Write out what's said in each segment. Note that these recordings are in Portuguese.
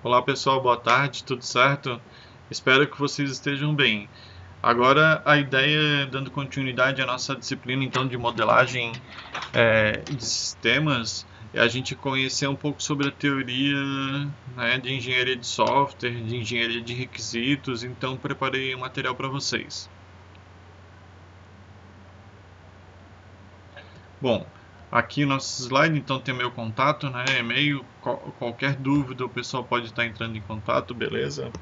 Olá pessoal, boa tarde, tudo certo? Espero que vocês estejam bem. Agora a ideia, dando continuidade à nossa disciplina então de modelagem de sistemas, é a gente conhecer um pouco sobre a teoria, né, de engenharia de software, de engenharia de requisitos, então preparei um material para vocês. Bom, aqui no nosso slide então tem meu contato, né, e-mail, qualquer dúvida o pessoal pode estar entrando em contato, beleza?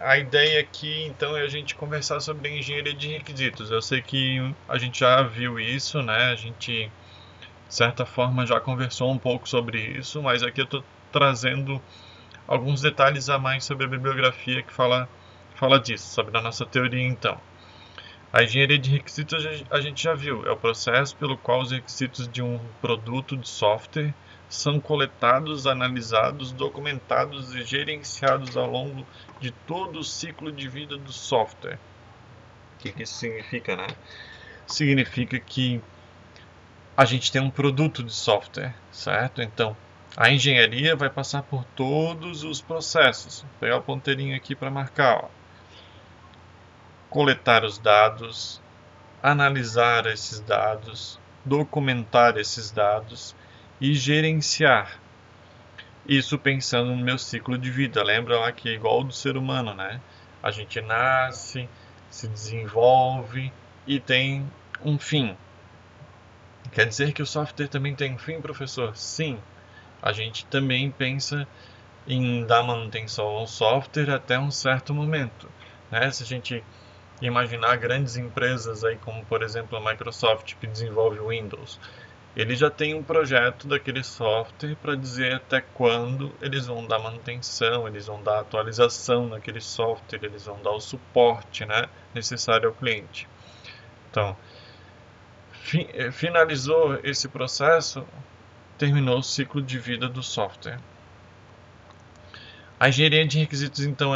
A ideia aqui, então, é a gente conversar sobre engenharia de requisitos. Eu sei que a gente já viu isso, né? A gente, de certa forma, já conversou um pouco sobre isso, mas aqui eu estou trazendo alguns detalhes a mais sobre a bibliografia que fala disso, sobre a nossa teoria, então. A engenharia de requisitos a gente já viu, é o processo pelo qual os requisitos de um produto de software são coletados, analisados, documentados e gerenciados ao longo de todo o ciclo de vida do software. O que isso significa, né? Significa que a gente tem um produto de software, certo? Então, a engenharia vai passar por todos os processos. Vou pegar o ponteirinho aqui para marcar, ó. Coletar os dados, analisar esses dados, documentar esses dados e gerenciar. Isso pensando no meu ciclo de vida. Lembra lá que é igual ao do ser humano, né? A gente nasce, se desenvolve e tem um fim. Quer dizer que o software também tem um fim, professor? Sim. A gente também pensa em dar manutenção ao software até um certo momento, né? Se a gente imaginar grandes empresas aí como por exemplo a Microsoft que desenvolve o Windows, ele já tem um projeto daquele software para dizer até quando eles vão dar manutenção, eles vão dar atualização naquele software, eles vão dar o suporte, né, necessário ao cliente. Então, finalizou esse processo, terminou o ciclo de vida do software. A engenharia de requisitos, então,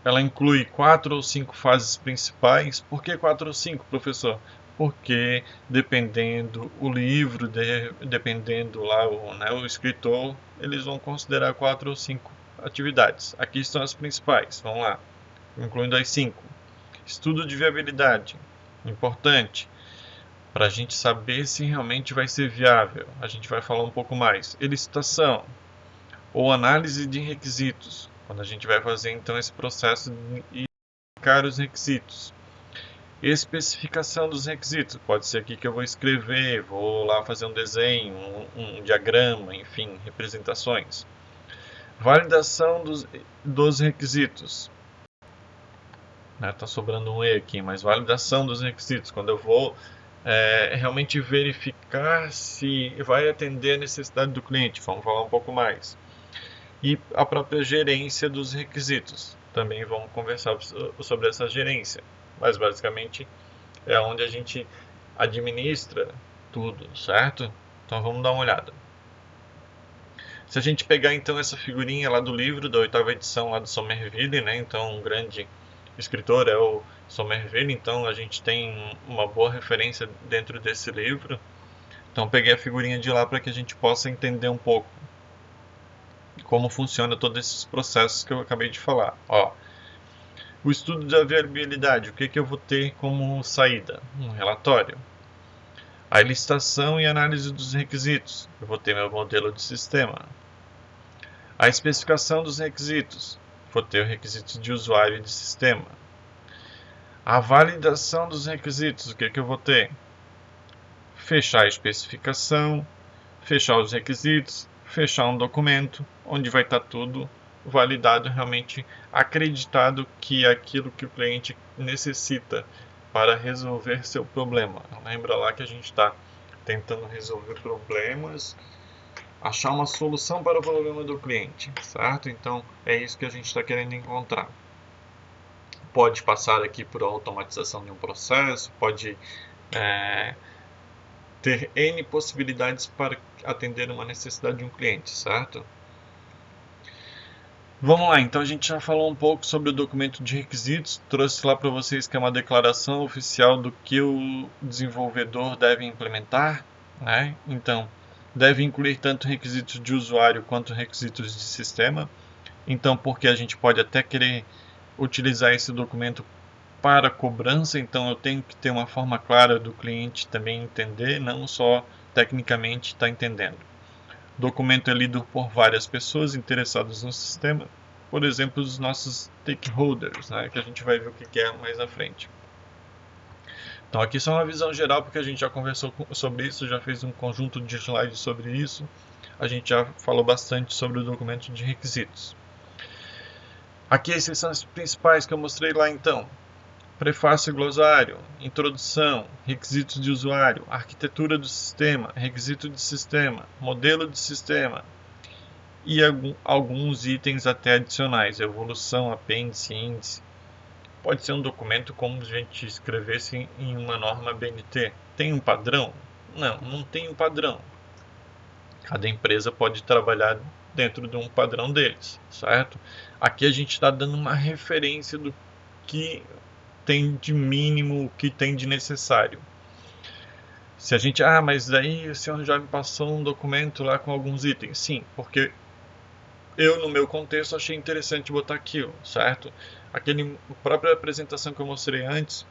ela inclui 4 ou 5 fases principais. Por que 4 ou 5, professor? Porque dependendo o livro, dependendo lá o escritor, eles vão considerar 4 ou 5 atividades. Aqui estão as principais, vamos lá, incluindo as 5. Estudo de viabilidade, importante, para a gente saber se realmente vai ser viável. A gente vai falar um pouco mais. Elicitação, ou análise de requisitos, quando a gente vai fazer então esse processo de identificar os requisitos. Especificação dos requisitos, pode ser aqui que eu vou escrever, vou lá fazer um desenho, um diagrama, enfim, representações. Validação dos requisitos. Tá sobrando um E aqui, mas validação dos requisitos, quando eu vou realmente verificar se vai atender a necessidade do cliente, vamos falar um pouco mais. E a própria gerência dos requisitos. Também vamos conversar sobre essa gerência, mas basicamente é onde a gente administra tudo, certo? Então vamos dar uma olhada. Se a gente pegar então essa figurinha lá do livro, da 8ª edição lá do Somerville, né? Então um grande escritor é o Somerville, então a gente tem uma boa referência dentro desse livro. Então peguei a figurinha de lá para que a gente possa entender um pouco como funciona todos esses processos que eu acabei de falar. Ó, o estudo da viabilidade, o que eu vou ter como saída? Um relatório. A licitação e análise dos requisitos, eu vou ter meu modelo de sistema. A especificação dos requisitos, vou ter o requisito de usuário e de sistema. A validação dos requisitos, o que eu vou ter? Fechar a especificação, fechar os requisitos, fechar um documento, onde vai estar tudo validado, realmente acreditado que é aquilo que o cliente necessita para resolver seu problema. Lembra lá que a gente está tentando resolver problemas, achar uma solução para o problema do cliente, certo? Então é isso que a gente está querendo encontrar. Pode passar aqui por automatização de um processo, pode ter N possibilidades para atender uma necessidade de um cliente, certo? Vamos lá, então a gente já falou um pouco sobre o documento de requisitos, trouxe lá para vocês que é uma declaração oficial do que o desenvolvedor deve implementar, né? Então, deve incluir tanto requisitos de usuário quanto requisitos de sistema. Então, porque a gente pode até querer utilizar esse documento para cobrança, então eu tenho que ter uma forma clara do cliente também entender, não só tecnicamente estar entendendo. O documento é lido por várias pessoas interessadas no sistema, por exemplo, os nossos stakeholders, né, que a gente vai ver o que é mais à frente. Então aqui só uma visão geral, porque a gente já conversou sobre isso, já fez um conjunto de slides sobre isso, a gente já falou bastante sobre o documento de requisitos. Aqui esses são os principais que eu mostrei lá então. Prefácio e glossário, introdução, requisitos de usuário, arquitetura do sistema, requisito de sistema, modelo de sistema e alguns itens até adicionais, evolução, apêndice, índice. Pode ser um documento como se a gente escrevesse em uma norma BNT. Tem um padrão? Não, não tem um padrão. Cada empresa pode trabalhar dentro de um padrão deles, certo? Aqui a gente está dando uma referência do que tem de mínimo, o que tem de necessário. Se a gente, mas daí o senhor já me passou um documento lá com alguns itens. Sim, porque eu, no meu contexto, achei interessante botar aquilo, certo? Aquele própria apresentação que eu mostrei antes,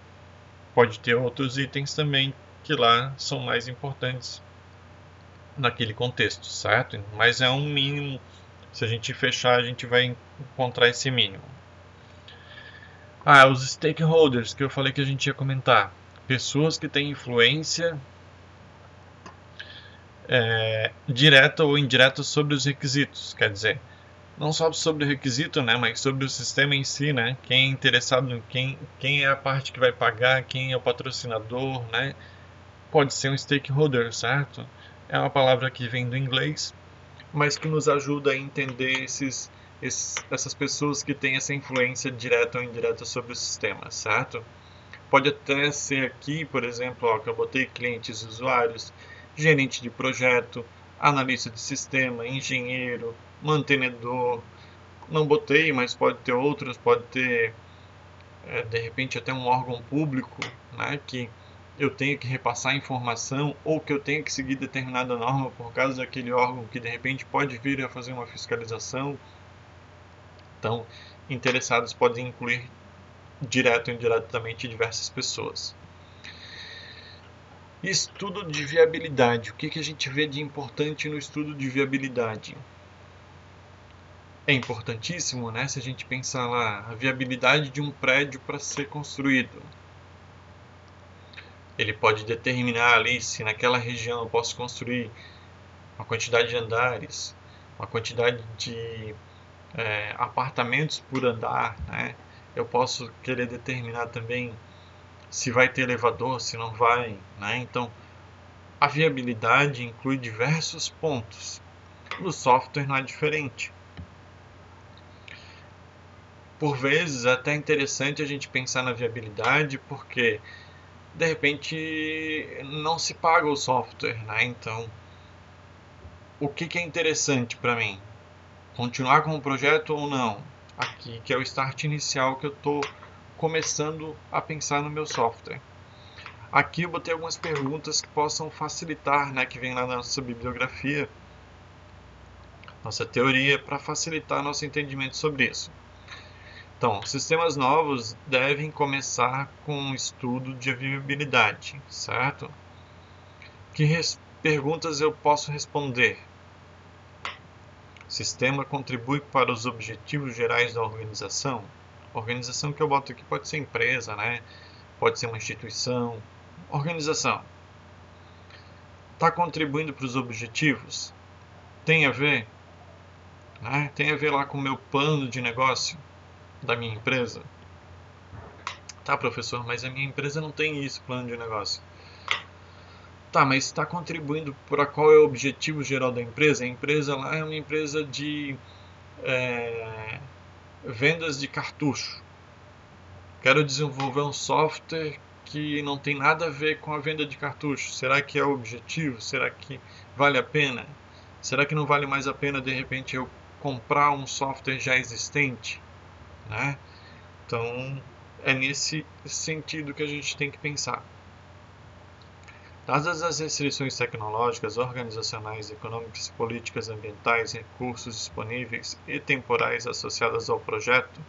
pode ter outros itens também que lá são mais importantes naquele contexto, certo? Mas é um mínimo, se a gente fechar, a gente vai encontrar esse mínimo. Os stakeholders que eu falei que a gente ia comentar. Pessoas que têm influência direta ou indireta sobre os requisitos, quer dizer, não só sobre o requisito, né, mas sobre o sistema em si, né, quem é interessado em quem é a parte que vai pagar, quem é o patrocinador, né, pode ser um stakeholder, certo? É uma palavra que vem do inglês, mas que nos ajuda a entender essas pessoas que têm essa influência direta ou indireta sobre o sistema, certo? Pode até ser aqui, por exemplo, que eu botei clientes e usuários, gerente de projeto, analista de sistema, engenheiro, mantenedor. Não botei, mas pode ter outros, pode ter de repente até um órgão público, né, que eu tenho que repassar informação ou que eu tenho que seguir determinada norma por causa daquele órgão que de repente pode vir a fazer uma fiscalização. Então, interessados podem incluir direto ou indiretamente diversas pessoas. Estudo de viabilidade. O que a gente vê de importante no estudo de viabilidade? É importantíssimo, né? Se a gente pensar lá, a viabilidade de um prédio para ser construído. Ele pode determinar ali se naquela região eu posso construir uma quantidade de andares, uma quantidade de apartamentos por andar, né? Eu posso querer determinar também se vai ter elevador, se não vai, né? Então, a viabilidade inclui diversos pontos. No software não é diferente. Por vezes é até interessante a gente pensar na viabilidade, porque de repente não se paga o software, né? Então, o que é interessante para mim? Continuar com o projeto ou não? Aqui, que é o start inicial que eu estou começando a pensar no meu software. Aqui eu botei algumas perguntas que possam facilitar, né, que vem lá na nossa bibliografia, nossa teoria, para facilitar nosso entendimento sobre isso. Então, sistemas novos devem começar com um estudo de viabilidade, certo? Que perguntas eu posso responder? O sistema contribui para os objetivos gerais da organização? A organização que eu boto aqui pode ser empresa, né? Pode ser uma instituição. Organização. Está contribuindo para os objetivos? Tem a ver? Né? Tem a ver lá com o meu plano de negócio da minha empresa? Tá, professor, mas a minha empresa não tem isso, plano de negócio. Tá, mas está contribuindo para qual é o objetivo geral da empresa? A empresa lá é uma empresa de vendas de cartucho. Quero desenvolver um software que não tem nada a ver com a venda de cartucho. Será que é o objetivo? Será que vale a pena? Será que não vale mais a pena, de repente, eu comprar um software já existente? Né? Então, é nesse sentido que a gente tem que pensar. Dadas as restrições tecnológicas, organizacionais, econômicas, políticas, ambientais, recursos disponíveis e temporais associadas ao projeto,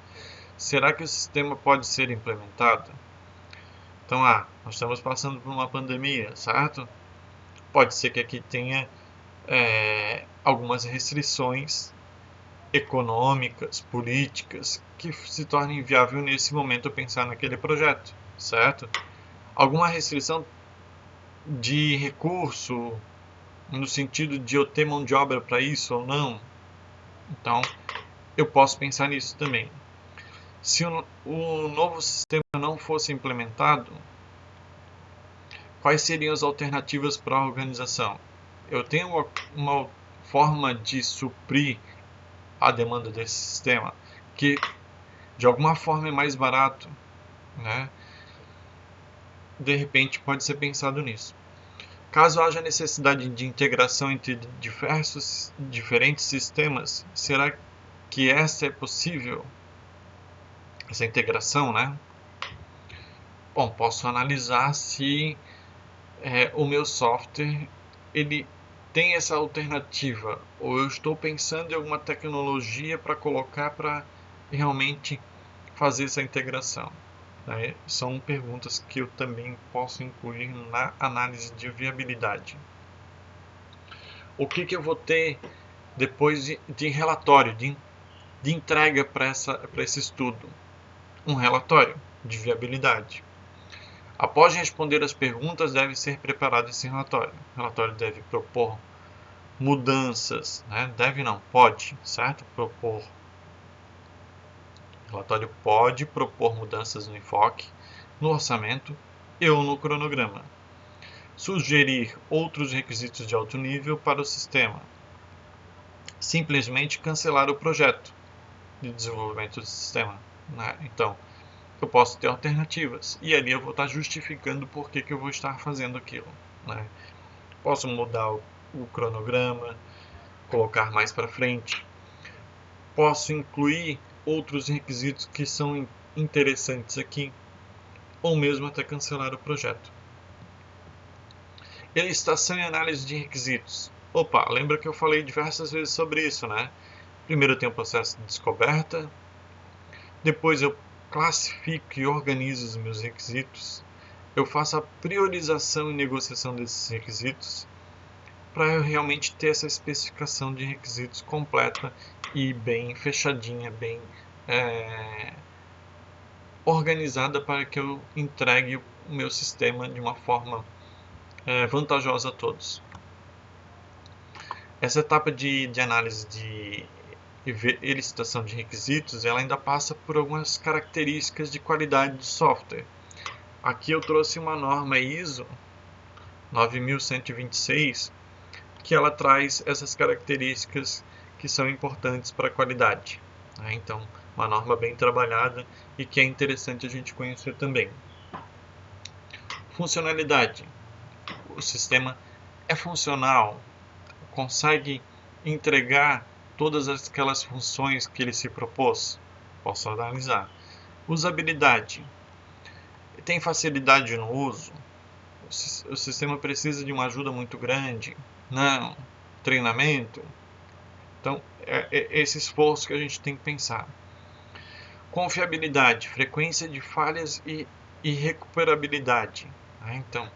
será que o sistema pode ser implementado? Então, nós estamos passando por uma pandemia, certo? Pode ser que aqui tenha algumas restrições econômicas, políticas, que se torne inviável nesse momento pensar naquele projeto, certo? Alguma restrição de recurso, no sentido de eu ter mão de obra para isso ou não. Então, eu posso pensar nisso também. Se o novo sistema não fosse implementado, quais seriam as alternativas para a organização? Eu tenho uma forma de suprir a demanda desse sistema que de alguma forma é mais barato, né? De repente pode ser pensado nisso. Caso haja necessidade de integração entre diferentes sistemas, será que essa é possível? Essa integração, né? Bom, posso analisar se o meu software ele tem essa alternativa, ou eu estou pensando em alguma tecnologia para colocar para realmente fazer essa integração. Né? São perguntas que eu também posso incluir na análise de viabilidade. O que eu vou ter depois de relatório, de entrega para esse estudo? Um relatório de viabilidade. Após responder as perguntas, deve ser preparado esse relatório. O relatório deve propor mudanças, né? Deve não, pode, certo? Propor. O relatório pode propor mudanças no enfoque, no orçamento e ou no cronograma. Sugerir outros requisitos de alto nível para o sistema. Simplesmente cancelar o projeto de desenvolvimento do sistema. Né? Então, eu posso ter alternativas e ali eu vou estar justificando por que eu vou estar fazendo aquilo. Né? Posso mudar o cronograma, colocar mais para frente. Posso incluir outros requisitos que são interessantes aqui, ou mesmo até cancelar o projeto. Elicitação e análise de requisitos. Opa, lembra que eu falei diversas vezes sobre isso, né? Primeiro eu tenho o processo de descoberta, depois eu classifico e organizo os meus requisitos, eu faço a priorização e negociação desses requisitos, para eu realmente ter essa especificação de requisitos completa e bem fechadinha, bem organizada para que eu entregue o meu sistema de uma forma vantajosa a todos. Essa etapa de análise de elicitação de requisitos, ela ainda passa por algumas características de qualidade de software. Aqui eu trouxe uma norma ISO 9126, que ela traz essas características que são importantes para a qualidade. Então, uma norma bem trabalhada e que é interessante a gente conhecer também. Funcionalidade. O sistema é funcional, consegue entregar todas aquelas funções que ele se propôs? Posso analisar. Usabilidade. Tem facilidade no uso? O sistema precisa de uma ajuda muito grande? Não. Treinamento? Então, é esse esforço que a gente tem que pensar. Confiabilidade, frequência de falhas e recuperabilidade. Então,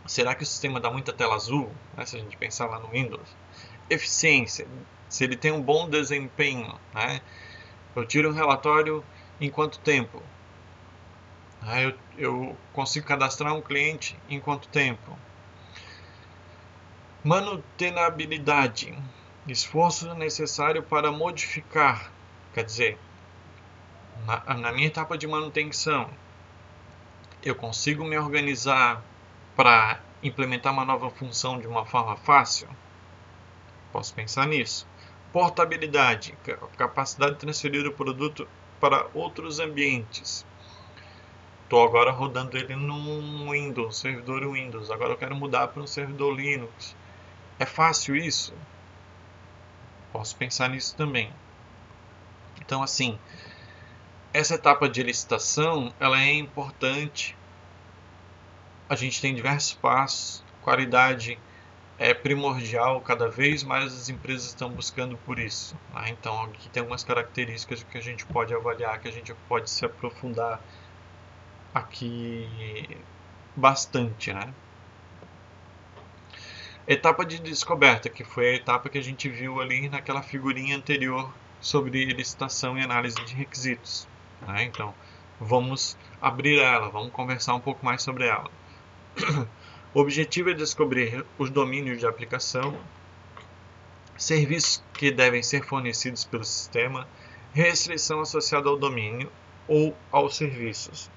será que o sistema dá muita tela azul? Se a gente pensar lá no Windows. Eficiência, se ele tem um bom desempenho. Eu tiro um relatório em quanto tempo? Eu consigo cadastrar um cliente em quanto tempo? Manutenabilidade, esforço necessário para modificar. Quer dizer, na minha etapa de manutenção, eu consigo me organizar para implementar uma nova função de uma forma fácil? Posso pensar nisso. Portabilidade, capacidade de transferir o produto para outros ambientes. Estou agora rodando ele num Windows, servidor Windows. Agora eu quero mudar para um servidor Linux. É fácil isso? Posso pensar nisso também. Então, assim, essa etapa de licitação ela é importante a gente tem diversos passos, qualidade é primordial, cada vez mais as empresas estão buscando por isso, né? Então aqui tem algumas características que a gente pode avaliar, que a gente pode se aprofundar aqui bastante, né? Etapa de descoberta, que foi a etapa que a gente viu ali naquela figurinha anterior sobre licitação e análise de requisitos, né? Então vamos abrir ela, vamos conversar um pouco mais sobre ela. O objetivo é descobrir os domínios de aplicação, serviços que devem ser fornecidos pelo sistema, restrição associada ao domínio ou aos serviços.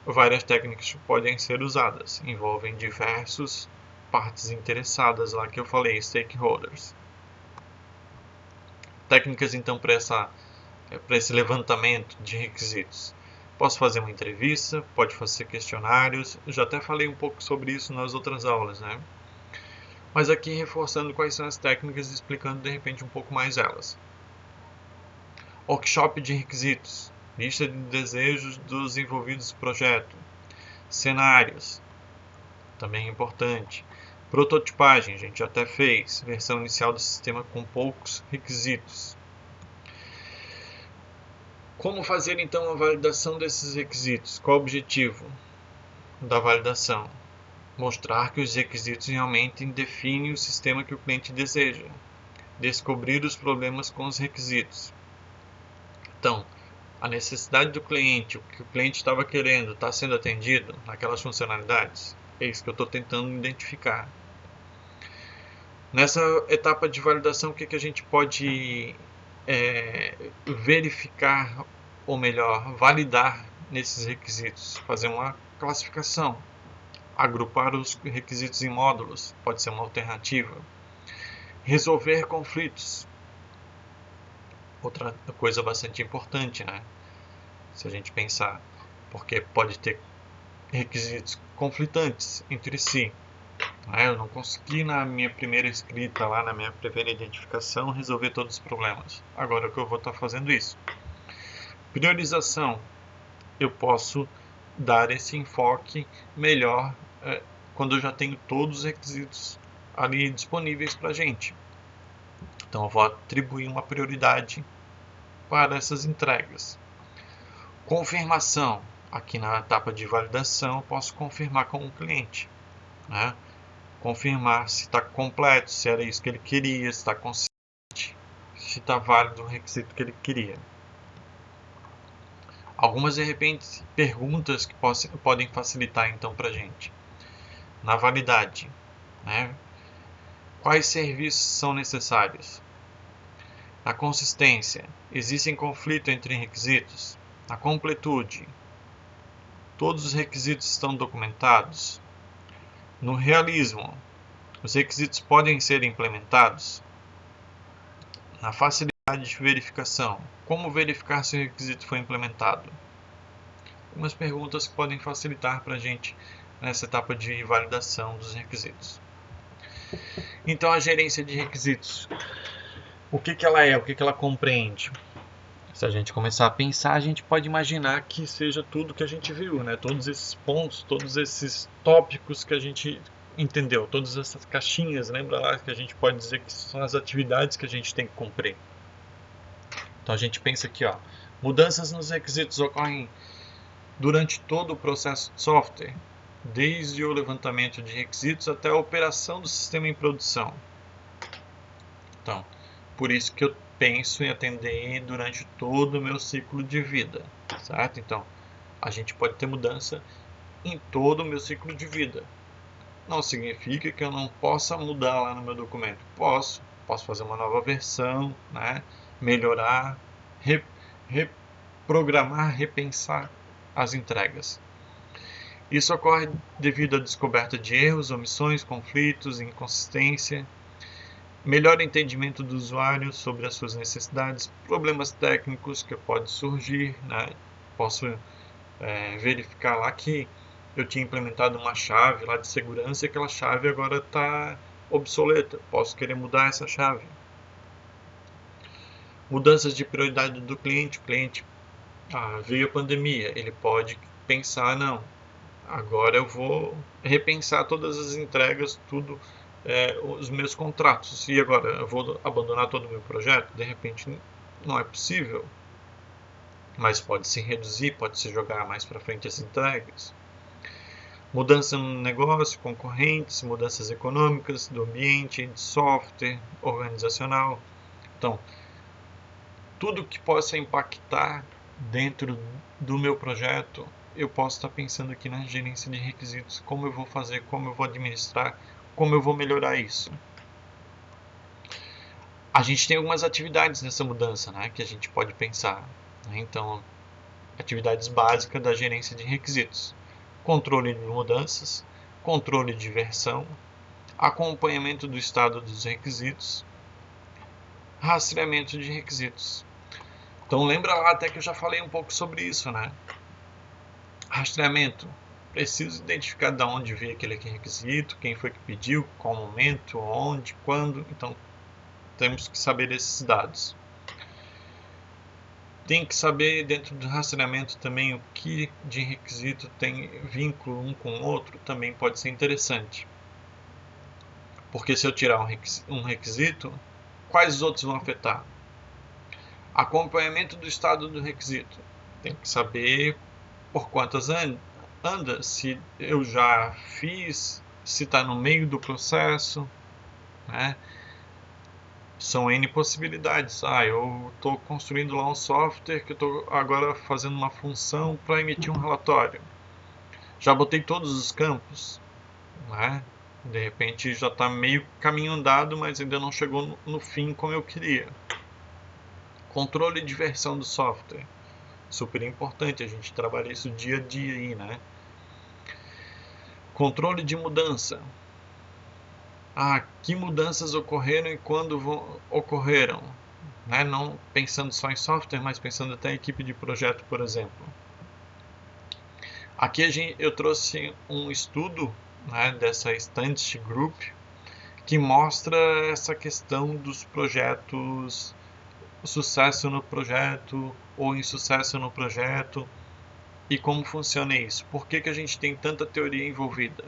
Várias técnicas podem ser usadas, envolvem diversas partes interessadas lá que eu falei, stakeholders. Técnicas então para esse levantamento de requisitos. Posso fazer uma entrevista, pode fazer questionários, eu já até falei um pouco sobre isso nas outras aulas, né? Mas aqui reforçando quais são as técnicas e explicando de repente um pouco mais elas. Workshop de requisitos, lista de desejos dos envolvidos no projeto, cenários, também é importante. Prototipagem, a gente já até fez, versão inicial do sistema com poucos requisitos. Como fazer então a validação desses requisitos? Qual o objetivo da validação? Mostrar que os requisitos realmente definem o sistema que o cliente deseja. Descobrir os problemas com os requisitos. Então, a necessidade do cliente, o que o cliente estava querendo, está sendo atendido naquelas funcionalidades? É isso que eu estou tentando identificar. Nessa etapa de validação, o que a gente pode verificar, ou melhor, validar nesses requisitos? Fazer uma classificação, agrupar os requisitos em módulos, pode ser uma alternativa. Resolver conflitos, outra coisa bastante importante, né? Se a gente pensar, porque pode ter requisitos conflitantes entre si. Eu não consegui na minha primeira escrita, lá na minha primeira identificação, resolver todos os problemas. Agora que eu vou estar fazendo isso. Priorização. Eu posso dar esse enfoque melhor quando eu já tenho todos os requisitos ali disponíveis para a gente. Então eu vou atribuir uma prioridade para essas entregas. Confirmação. Aqui na etapa de validação eu posso confirmar com o cliente, né? Confirmar se está completo, se era isso que ele queria, se está consciente, se está válido o requisito que ele queria. Algumas, de repente, perguntas que podem facilitar então para a gente. Na validade, né? Quais serviços são necessários? Na consistência, existe conflito entre requisitos? Na completude, todos os requisitos estão documentados? No realismo, os requisitos podem ser implementados? Na facilidade de verificação, como verificar se o requisito foi implementado? Algumas perguntas que podem facilitar para a gente nessa etapa de validação dos requisitos. Então, a gerência de requisitos, o que ela é, o que ela compreende? Se a gente começar a pensar, a gente pode imaginar que seja tudo que a gente viu, né? Todos esses pontos, todos esses tópicos que a gente entendeu, todas essas caixinhas, lembra lá que a gente pode dizer que são as atividades que a gente tem que cumprir. Então a gente pensa aqui, ó, mudanças nos requisitos ocorrem durante todo o processo de software, desde o levantamento de requisitos até a operação do sistema em produção. Então, por isso que eu penso em atender durante todo o meu ciclo de vida, certo? Então, a gente pode ter mudança em todo o meu ciclo de vida. Não significa que eu não possa mudar lá no meu documento. Posso fazer uma nova versão, né? Melhorar, reprogramar, repensar as entregas. Isso ocorre devido à descoberta de erros, omissões, conflitos, inconsistência, melhor entendimento do usuário sobre as suas necessidades, problemas técnicos que podem surgir, né? Posso verificar lá que eu tinha implementado uma chave lá de segurança e aquela chave agora está obsoleta. Posso querer mudar essa chave. Mudanças de prioridade do cliente. O cliente veio a pandemia, ele pode pensar, não, agora eu vou repensar todas as entregas, tudo, os meus contratos. E agora eu vou abandonar todo o meu projeto? De repente não é possível, mas pode se reduzir, pode se jogar mais para frente as entregas. Mudança no negócio, concorrentes, mudanças econômicas, do ambiente, de software, organizacional. Então, tudo que possa impactar dentro do meu projeto, eu posso estar pensando aqui na gerência de requisitos, como eu vou fazer, como eu vou administrar, como eu vou melhorar isso. A gente tem algumas atividades nessa mudança, né, que a gente pode pensar. Né? Então, atividades básicas da gerência de requisitos. Controle de mudanças, controle de versão, acompanhamento do estado dos requisitos, rastreamento de requisitos. Então lembra lá até que eu já falei um pouco sobre isso, né? Rastreamento. Preciso identificar de onde veio aquele requisito, quem foi que pediu, qual momento, onde, quando. Então temos que saber desses dados. Tem que saber dentro do rastreamento também o que de requisito tem vínculo um com o outro, também pode ser interessante. Porque se eu tirar um requisito, quais os outros vão afetar? Acompanhamento do estado do requisito. Tem que saber por quantas anda, se eu já fiz, se está no meio do processo, né? São N possibilidades. Eu estou construindo lá um software que eu estou agora fazendo uma função para emitir um relatório. Já botei todos os campos, né? De repente já está meio caminho andado, mas ainda não chegou no fim como eu queria. Controle de versão do software. Super importante, a gente trabalha isso dia a dia aí, né? Controle de mudança. Que mudanças ocorreram e quando ocorreram? Né? Não pensando só em software, mas pensando até em equipe de projeto, por exemplo. Aqui eu trouxe um estudo, né, dessa Stantis Group, que mostra essa questão dos projetos, sucesso no projeto ou insucesso no projeto, e como funciona isso. Por que a gente tem tanta teoria envolvida?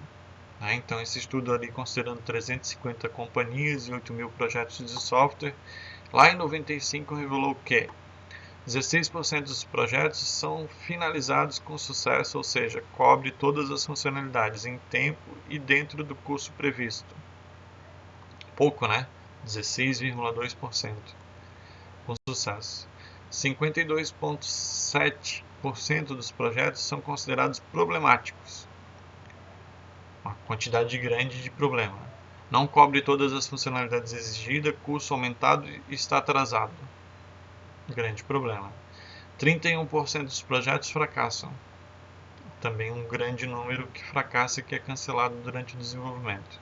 Então, esse estudo ali, considerando 350 companhias e 8 mil projetos de software, lá em 95 revelou que 16% dos projetos são finalizados com sucesso, ou seja, cobre todas as funcionalidades em tempo e dentro do curso previsto. Pouco, né? 16,2% com sucesso. 52,7% dos projetos são considerados problemáticos. Uma quantidade grande de problema. Não cobre todas as funcionalidades exigidas, custo aumentado e está atrasado. Grande problema. 31% dos projetos fracassam. Também um grande número que fracassa e que é cancelado durante o desenvolvimento.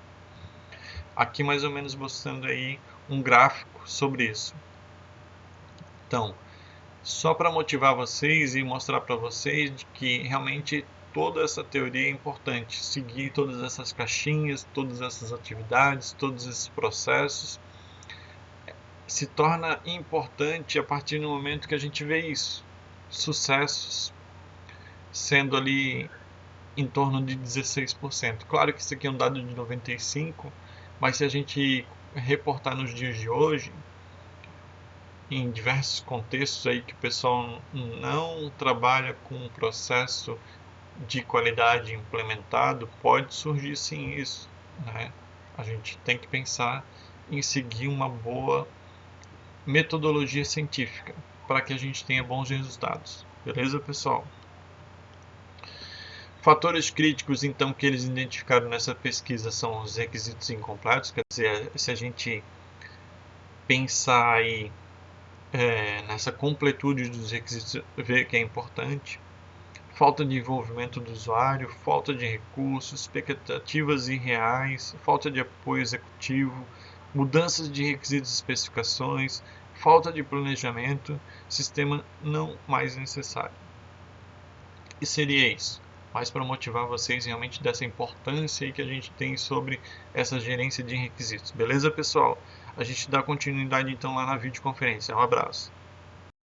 Aqui mais ou menos mostrando aí um gráfico sobre isso. Então, só para motivar vocês e mostrar para vocês de que realmente toda essa teoria é importante, seguir todas essas caixinhas, todas essas atividades, todos esses processos, se torna importante a partir do momento que a gente vê isso, sucessos sendo ali em torno de 16%. Claro que isso aqui é um dado de 95%, mas se a gente reportar nos dias de hoje, em diversos contextos aí que o pessoal não trabalha com um processo de qualidade implementado, pode surgir sim isso, né? A gente tem que pensar em seguir uma boa metodologia científica para que a gente tenha bons resultados. Beleza, pessoal? Fatores críticos, então, que eles identificaram nessa pesquisa são os requisitos incompletos, quer dizer, se a gente pensar aí nessa completude dos requisitos, ver que é importante. Falta de envolvimento do usuário, falta de recursos, expectativas irreais, falta de apoio executivo, mudanças de requisitos e especificações, falta de planejamento, sistema não mais necessário. E seria isso, mas para motivar vocês realmente dessa importância que a gente tem sobre essa gerência de requisitos. Beleza, pessoal? A gente dá continuidade então lá na videoconferência. Um abraço.